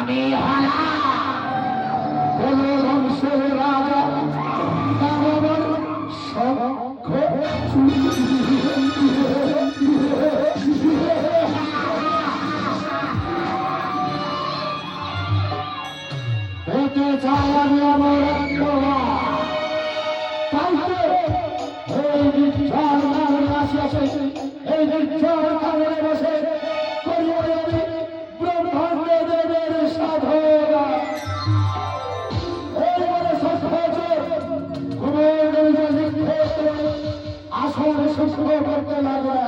আমি কোন বংশের রাজা দানবের শঙ্খ হতে চাই আমি আমার তাইতে এই নির্ঝর কারণে আসিয়াছে এই নির্ঝর কারণে বসে করিয়া আমি ব্রহ্মাণ্ড দেবের সাধনা এইবারে সত্য আসল সুস্থ করতে লাগবে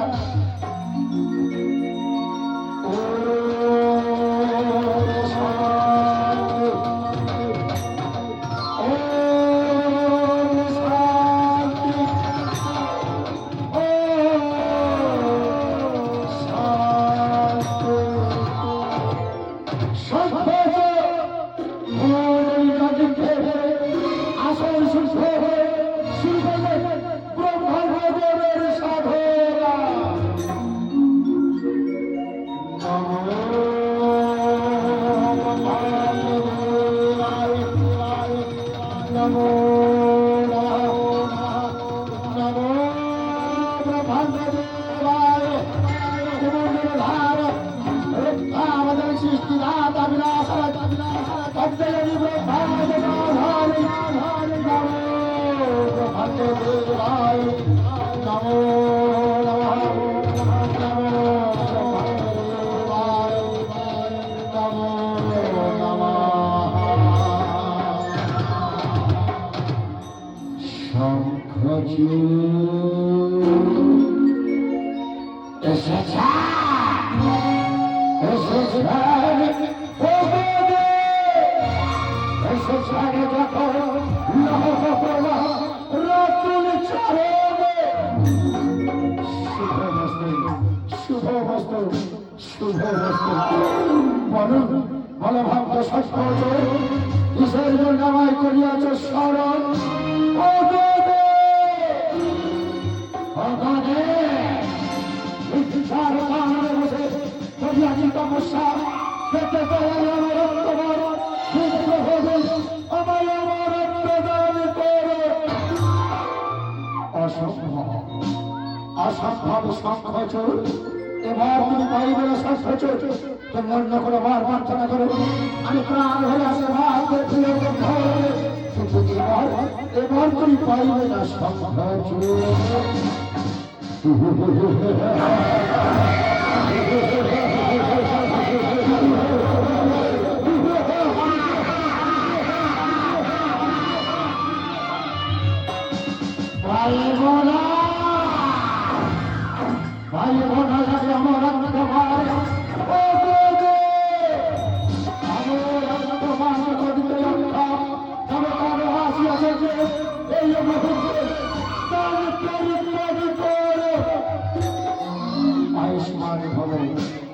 কিসের জন্য আমায় করিয়াছ স্মরণ তপস্যা পেতে অসম্ভব সংখ্যচোর এবার তুমি পাইবে না সংখ্যচোর তুমি অন্য কোনো বার প্রার্থনা করো আমি প্রাণ হয়ে আসে ভাবতে প্রিয় কিন্তু এবার তুমি পাইবে না সংখ্যচোর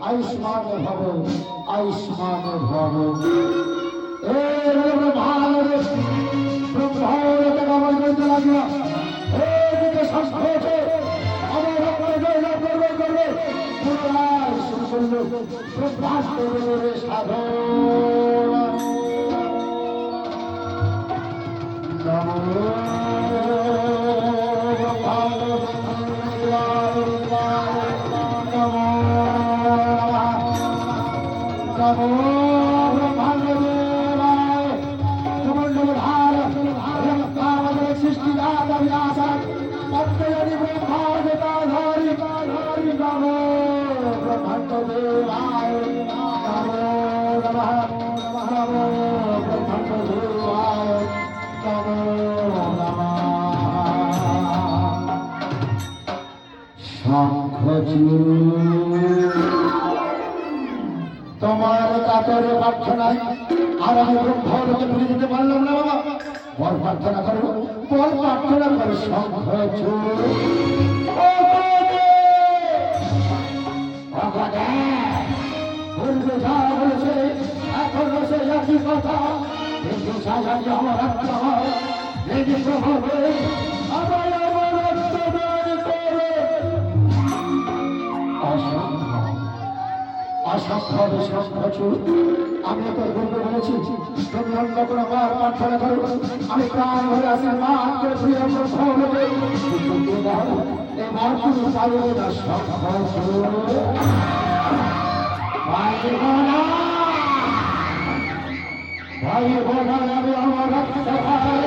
আয়ুষ্মান ভব আয়ুষ্মান ভব আমার করতে লাগলো তোমার কাতর প্রার্থনায় আর আমি ব্রহ্মলোকে ফিরে যেতে পারলাম না বাবা বল প্রার্থনা করবো বল প্রার্থনা করে শঙ্খ বলবে যা বলেছে এখন সে একই কথা কিন্তু সাজানি আমার আত্মা যদি প্রভাবে আমার আমার আত্মদান করে অসম্ভব সংখ্যচুর আমি তোর বলতে বলেছি তুমি অন্য কোনো বার প্রার্থনা করো আমি প্রাণ হয়ে আশীর্বাদ করে প্রিয় হবে এবার তুমি পাইবে না সংখ্যচুর ভাই বোনা আমি আমার রক্ত ভাই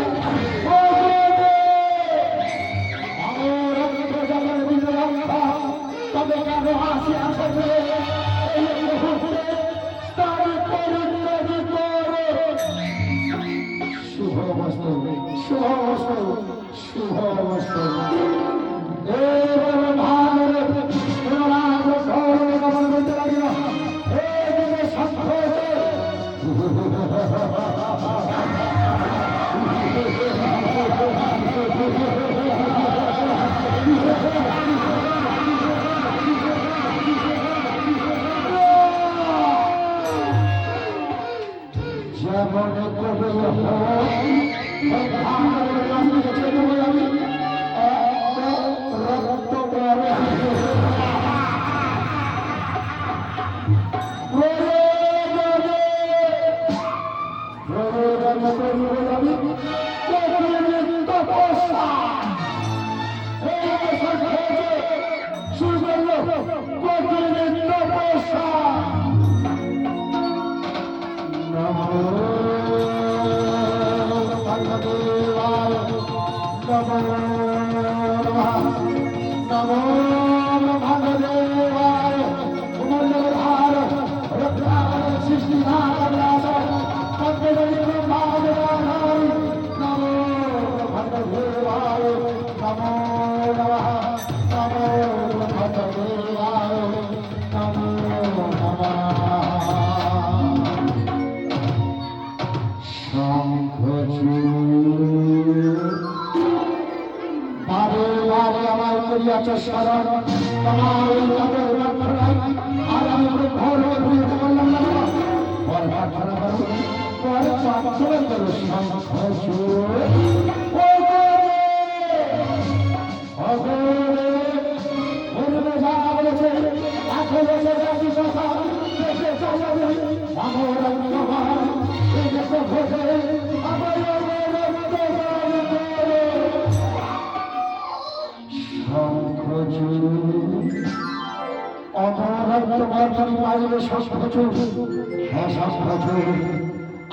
তবে কেন আসি আসবে শুভ অবস্থা শুভ অবস্থা শুভ অবস্থা যেমন করে রক্ত করে স্মরণ তোমার আর আমি ঘর বললাম না প্রার্থনা করো পরে প্রার্থনা করো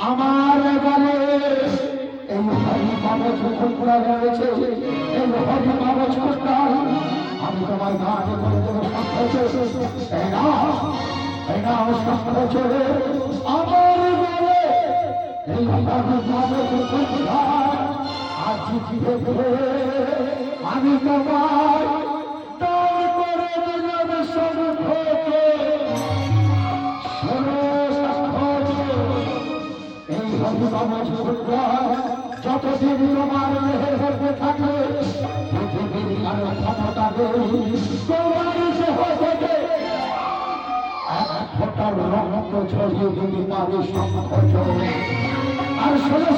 আমার এবারে এই হরি কাগজ পুরা রয়েছে এই হরি কাগজ আমি তোমার গানে করে দেবো আমার এবারে এই হরি কাগজ আজ আমি তোমার যতদিন তোমার মেহের করতে থাকবে পৃথিবীর কারো ক্ষমতা এক ফোটার রক্ত ছড়িয়ে যদি পারে আর ষোলো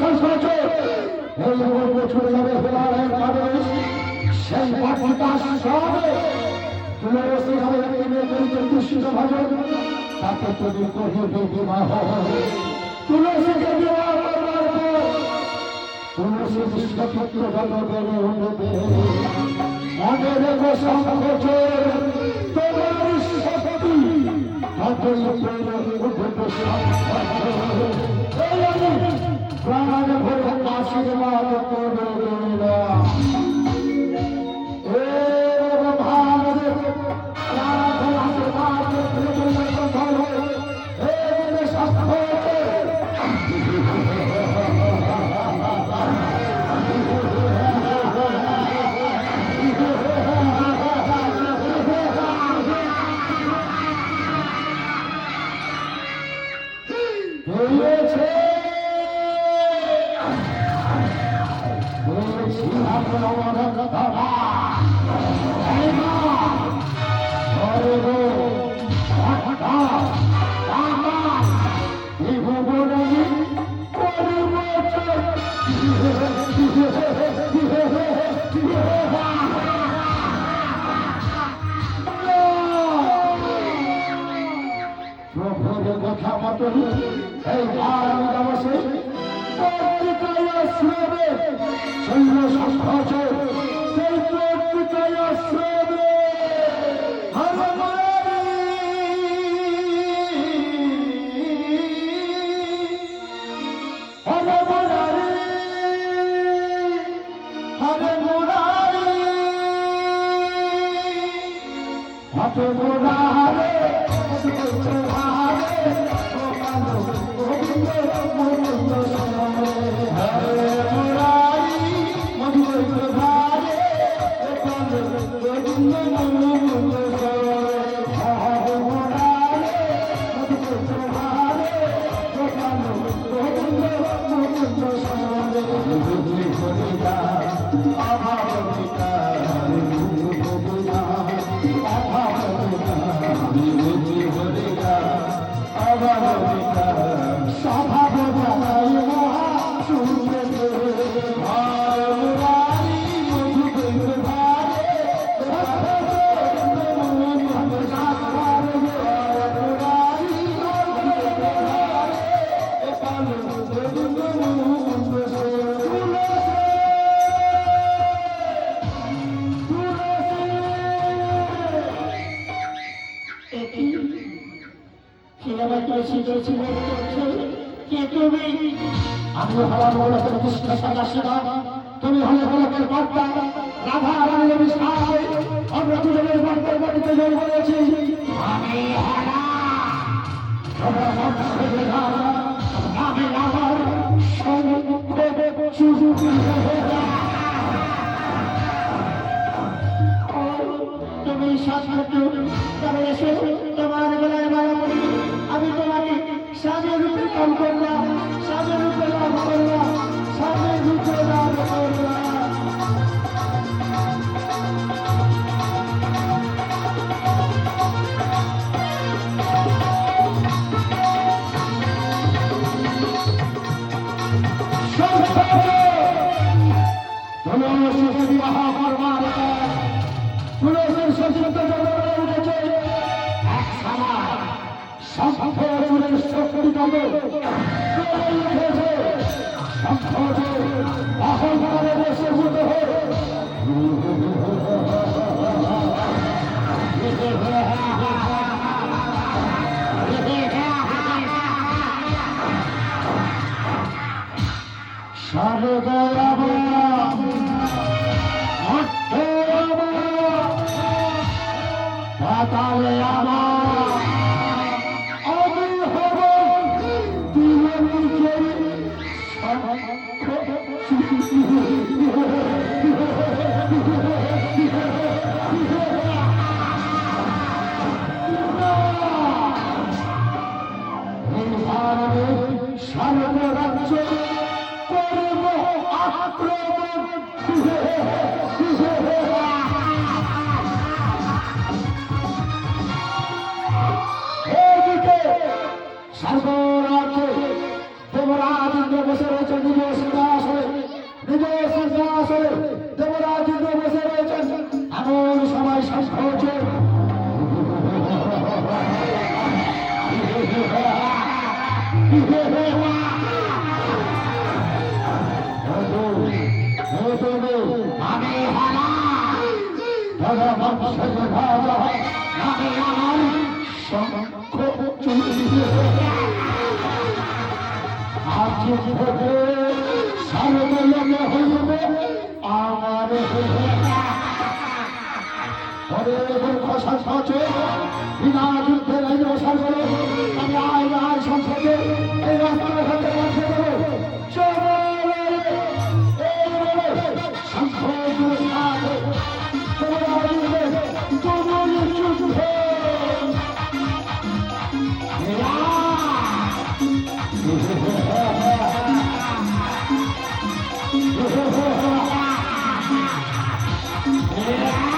এই বছর যাবে ফেরারের কারণে সেই পাঠিটা সবে তুলসী হবে কৃষ্ণ ভজন তাকে যদি কহিবে বিবাহ তুলসীকে বিবাহ করবার পর তুলসী বিশ্বপুত্র যত বেড়ে উঠবে মনে রেখো সংকোচের তোমার শক্তি ততই বেড়ে উঠবে প্রাণ ভরে আশীর্বাদ করবে প্রভুর কথা মতো এই ভারত বসে শ্রমে শৈল সঙ্কোচ সেই পত্রিকায় শ্রমে আমি হলাম গোলকের কৃষ্ণ সদাশিবা, তুমি হলে গোলকের কর্তা রাধা রানীর বিস্তার। আমরা দুজনের গল্পের বাড়িতে জল বলেছি আমি তুমি তোমার বেলায় মারা পড়ি, আমি তোমাকে স্বামীর রূপে কাম করলাম, স্বামীর রূপে লাভ করলাম, স্বামীর রূপে লাভ করলাম। বিবাহ করবার তুলসীর সচিত উঠেছে এক সময় শঙ্খচূড়ের শক্তি কবে উঠেছে, শঙ্খচূড় অহংকারে বসে ভূত হয়ে পাতালে আমার আমি হব সর্বরাজ্য করব আক্রমণ। সর্বরাজ্যে দেবরাজ ইন্দ্র বসে রয়েছেন নিজ সিংহাসনে, নিজ সিংহাসনে দেবরাজ ইন্দ্র বসে রয়েছেন। এমন সময় শঙ্খ সর্বলোকে হইবে আমার বিনা যুদ্ধে সংসদে এই রাস্তা